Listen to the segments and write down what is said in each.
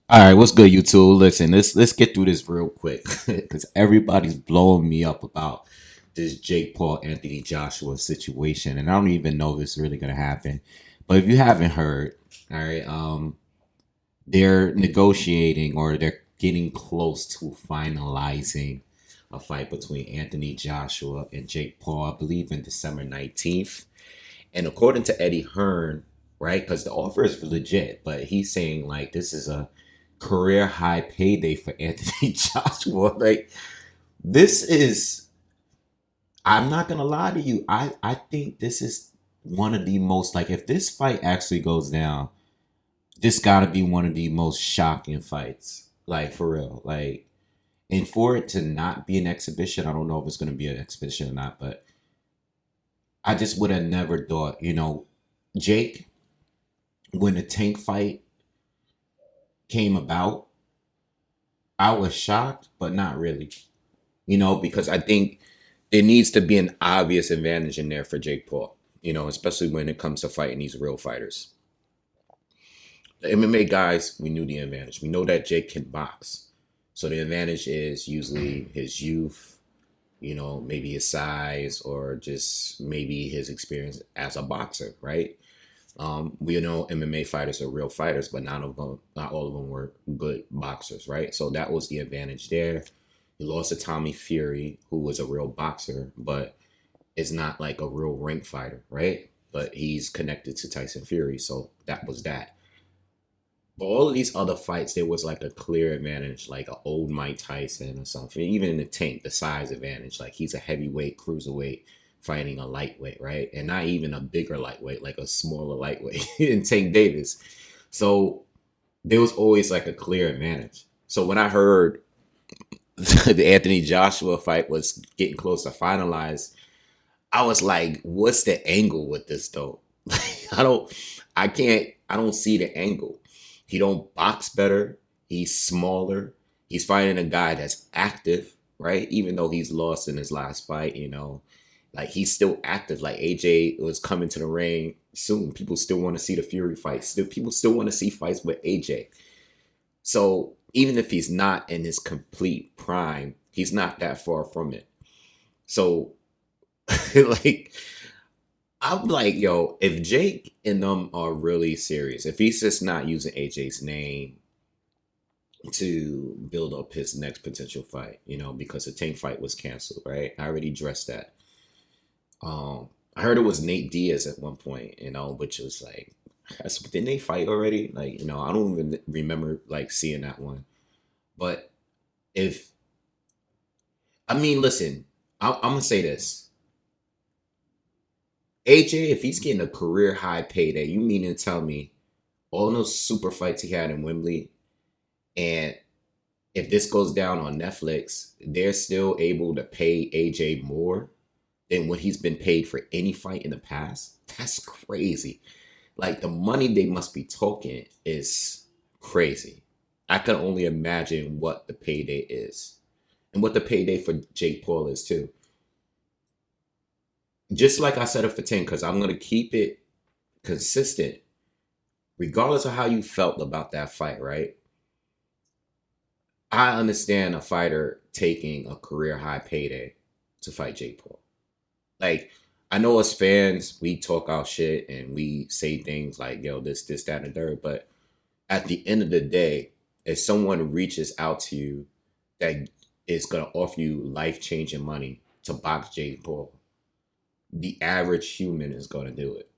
All right, what's good, you two? Listen, let's get through this real quick because everybody's blowing me up about this Jake Paul Anthony Joshua situation, and I don't even know if it's really gonna happen. But if you haven't heard, all right, they're negotiating or they're getting close to finalizing a fight between Anthony Joshua and Jake Paul, I believe, in December 19th. And according to Eddie Hearn, right, because the offer is legit, but he's saying like this is a career high payday for Anthony Joshua. Like this is, I'm not gonna lie to you. I think this is one of the most, like, if this fight actually goes down, this got to be one of the most shocking fights. Like for real. Like, and for it to not be an exhibition, I don't know if it's gonna be an exhibition or not, but I just would have never thought, Jake, when the tank fight came about, I was shocked, but not really. Because I think there needs to be an obvious advantage in there for Jake Paul, especially when it comes to fighting these real fighters. The MMA guys, we knew the advantage. We know that Jake can box. So the advantage is usually his youth, maybe his size or just maybe his experience as a boxer, right? We know MMA fighters are real fighters, but not all of them were good boxers, right? So that was the advantage there. He lost to Tommy Fury, who was a real boxer, but is not like a real rank fighter, right? But he's connected to Tyson Fury, so that was that. But all of these other fights, there was like a clear advantage, like an old Mike Tyson or something. Even in the tank, the size advantage, like he's a heavyweight, cruiserweight, fighting a lightweight, right? And not even a bigger lightweight, like a smaller lightweight in Tank Davis. So there was always like a clear advantage. So when I heard the Anthony Joshua fight was getting close to finalize, I was like, what's the angle with this though? I don't I don't see the angle. He don't box better. He's smaller. He's fighting a guy that's active, right? Even though he's lost in his last fight, like he's still active. Like AJ was coming to the ring soon. People still want to see the Fury fight. People still want to see fights with AJ. So even if he's not in his complete prime, he's not that far from it. So like I'm like, yo, if Jake and them are really serious, if he's just not using AJ's name to build up his next potential fight, because the tank fight was canceled, right? I already addressed that. I heard it was Nate Diaz at one point, which was like, didn't they fight already? Like, I don't even remember like seeing that one. But if I mean, listen, I'm gonna say this: AJ, if he's getting a career high payday, you mean to tell me all those super fights he had in Wembley, and if this goes down on Netflix, they're still able to pay AJ more than what he's been paid for any fight in the past? That's crazy. Like the money they must be talking is crazy. I can only imagine what the payday is and what the payday for Jake Paul is too. Just like I said it for 10, because I'm going to keep it consistent, regardless of how you felt about that fight, right? I understand a fighter taking a career high payday to fight Jake Paul. Like, I know as fans, we talk our shit and we say things like, yo, this, that, and the third. But at the end of the day, if someone reaches out to you that is going to offer you life changing money to box Jake Paul, the average human is going to do it,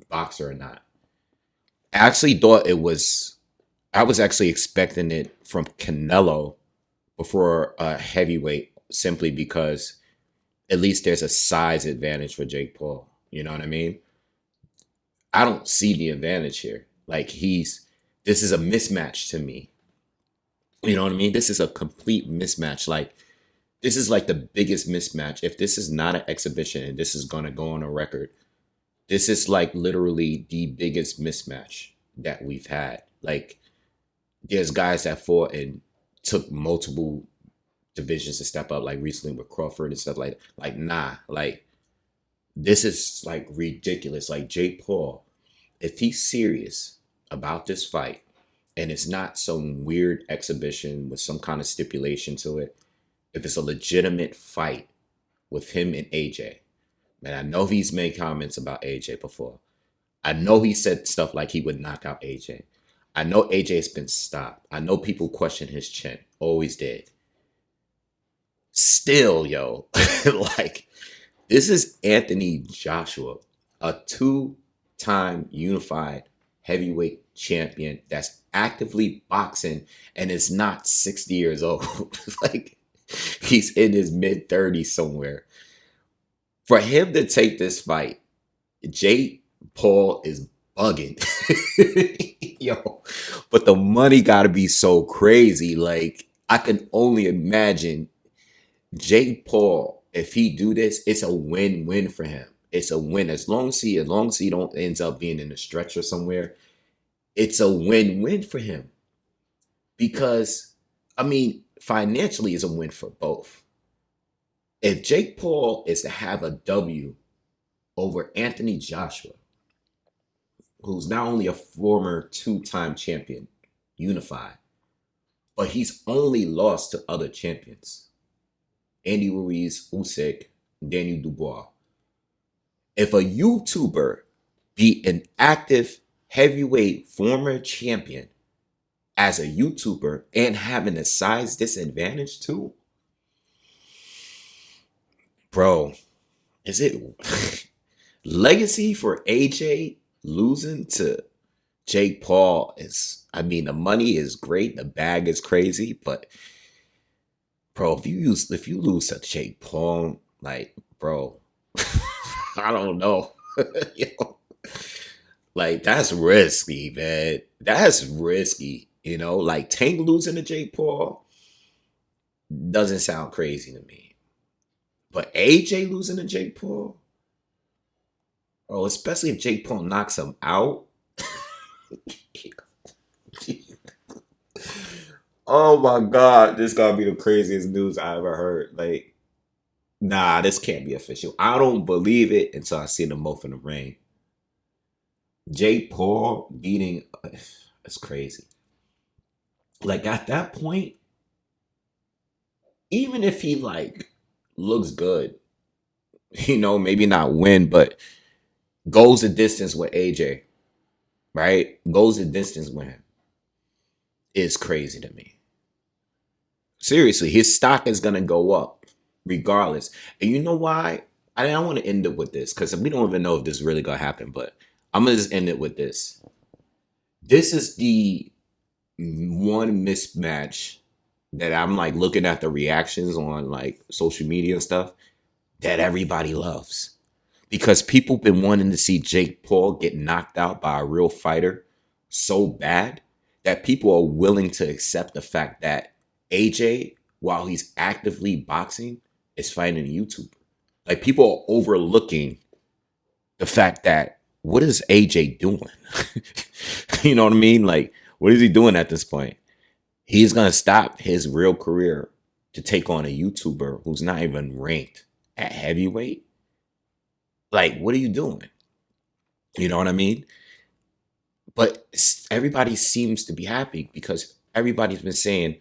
boxer or not. I actually thought I was actually expecting it from Canelo before a heavyweight simply because at least there's a size advantage for Jake Paul. You know what I mean? I don't see the advantage here. Like this is a mismatch to me. You know what I mean? This is a complete mismatch. Like this is like the biggest mismatch. If this is not an exhibition and this is gonna go on a record, this is like literally the biggest mismatch that we've had. Like there's guys that fought and took multiple divisions to step up, like recently with Crawford and stuff like nah, like this is like ridiculous. Like Jake Paul, if he's serious about this fight, and it's not some weird exhibition with some kind of stipulation to it, if it's a legitimate fight with him and AJ, man, I know he's made comments about AJ before. I know he said stuff like he would knock out AJ. I know AJ's been stopped. I know people question his chin. Always did. Still, yo, like this is Anthony Joshua, a two-time unified heavyweight champion that's actively boxing and is not 60 years old. Like he's in his mid 30s somewhere. For him to take this fight, Jake Paul is bugging. Yo, but the money got to be so crazy. Like I can only imagine Jake Paul, if he do this, it's a win-win for him. It's a win as long as he don't ends up being in a stretcher somewhere. It's a win-win for him because I mean, financially is a win for both. If Jake Paul is to have a W over Anthony Joshua, who's not only a former two-time champion, unified, but he's only lost to other champions. Andy Ruiz, Usyk, Daniel Dubois. If a YouTuber beat an active heavyweight former champion as a YouTuber and having a size disadvantage too, bro, is it legacy for AJ losing to Jake Paul? Is, I mean, the money is great, the bag is crazy, but bro, if you lose to Jake Paul, like, bro, I don't know. Yo, like that's risky, man. That's risky. Like Tank losing to Jake Paul doesn't sound crazy to me. But AJ losing to Jake Paul, oh, especially if Jake Paul knocks him out. Oh my God, this gotta be the craziest news I ever heard. Like, nah, this can't be official. I don't believe it until I see them both in the ring. Jake Paul beating, that's crazy. Like at that point, even if he like looks good, maybe not win, but goes the distance with AJ, right? Goes the distance with him is crazy to me. Seriously, his stock is gonna go up regardless. And you know why? I don't want to end it with this because we don't even know if this is really gonna happen, but I'm gonna just end it with this. This is the one mismatch that I'm like looking at the reactions on like social media and stuff that everybody loves. Because people been wanting to see Jake Paul get knocked out by a real fighter so bad that people are willing to accept the fact that AJ, while he's actively boxing, is fighting a YouTuber. Like people are overlooking the fact that what is AJ doing? You know what I mean? Like, what is he doing at this point? He's gonna stop his real career to take on a YouTuber who's not even ranked at heavyweight. Like, what are you doing? You know what I mean? But everybody seems to be happy because everybody's been saying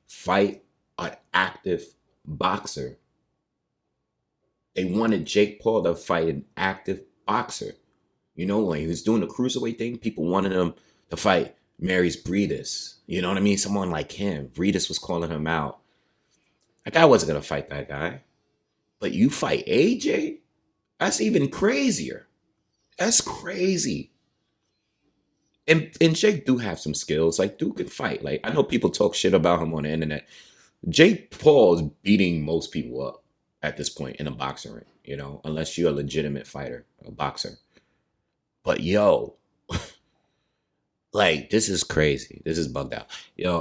fight an active boxer. They wanted Jake Paul to fight an active boxer. When he was doing the cruiserweight thing, people wanted him to fight Mary's Breedis. You know what I mean? Someone like him. Breedis was calling him out. That guy wasn't going to fight that guy. But you fight AJ? That's even crazier. That's crazy. And Jake do have some skills. Like, dude can fight. Like, I know people talk shit about him on the internet. Jake Paul is beating most people up at this point in a boxing ring, unless you're a legitimate fighter, a boxer. But yo, like this is crazy. This is bugged out. Yo,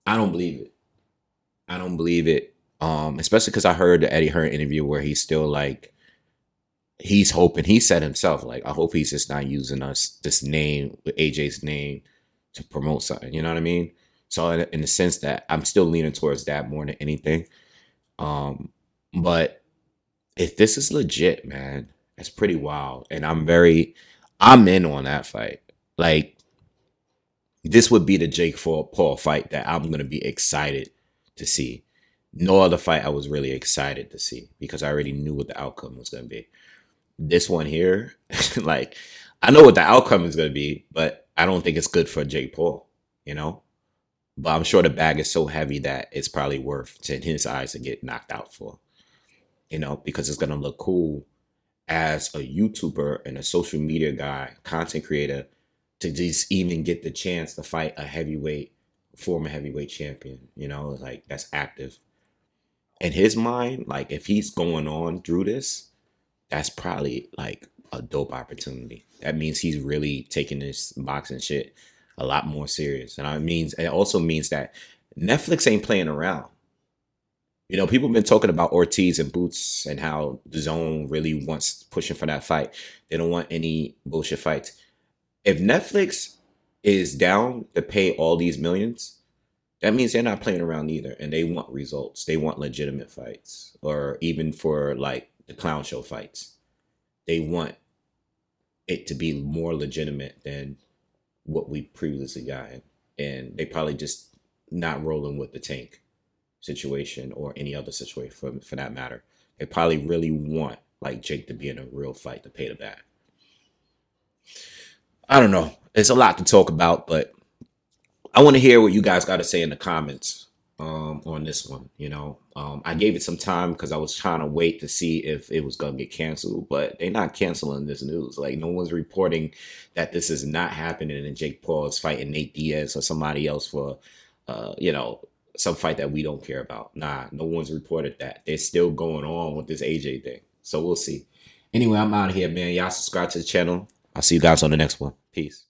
I don't believe it. I don't believe it. Especially because I heard the Eddie Hearn interview where he's still like he's hoping, he said himself, like, I hope he's just not using this name, AJ's name, to promote something. You know what I mean? So in the sense that I'm still leaning towards that more than anything. But if this is legit, man, that's pretty wild. And I'm in on that fight. Like, This would be the Jake Paul fight that I'm gonna be excited to see. No other fight I was really excited to see because I already knew what the outcome was gonna be. This one here, like I know what the outcome is gonna be, but I don't think it's good for Jake Paul, you know? But I'm sure the bag is so heavy that it's probably worth in his eyes to get knocked out for, because it's gonna look cool as a YouTuber and a social media guy, content creator, to just even get the chance to fight a heavyweight, former heavyweight champion, like that's active. In his mind, like if he's going on through this, that's probably like a dope opportunity. That means he's really taking this boxing shit a lot more serious. And it also means that Netflix ain't playing around. People have been talking about Ortiz and Boots and how the zone really wants pushing for that fight. They don't want any bullshit fights. If Netflix is down to pay all these millions, that means they're not playing around either. And they want results. They want legitimate fights. Or even for like the clown show fights. They want it to be more legitimate than what we previously got. And they probably just not rolling with the tank situation or any other situation for that matter. They probably really want like Jake to be in a real fight to pay the back. I don't know. It's a lot to talk about, but I want to hear what you guys got to say in the comments on this one. I gave it some time because I was trying to wait to see if it was gonna get canceled, but they're not canceling this news. Like no one's reporting that this is not happening and Jake Paul is fighting Nate Diaz or somebody else for, some fight that we don't care about. Nah, no one's reported that. They're still going on with this AJ thing, so we'll see. Anyway, I'm out of here, man. Y'all subscribe to the channel. I'll see you guys on the next one. Peace.